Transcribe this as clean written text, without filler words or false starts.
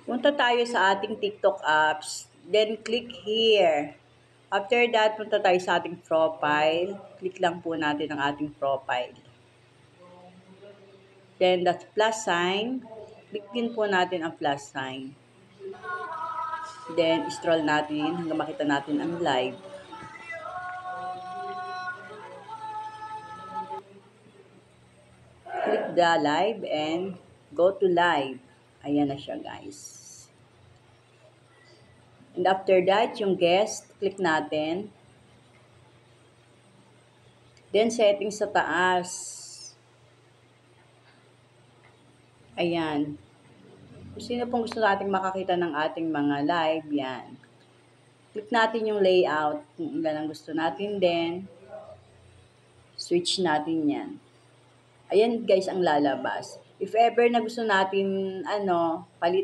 Punta tayo sa ating TikTok apps, then click here. After that, punta tayo sa ating profile. Click lang po natin ang ating profile. Then, that plus sign. Click din po natin ang plus sign. Then, scroll natin hanggang makita natin ang live. Click the live and go to live. Ayan na siya, guys. And after that, yung guest, click natin. Then, settings sa taas. Ayan. Kung sino pong gusto nating makakita ng ating mga live, yan. Click natin yung layout kung ilan ang gusto natin din. Switch natin yan. Ayan guys ang lalabas. If ever na gusto natin, palit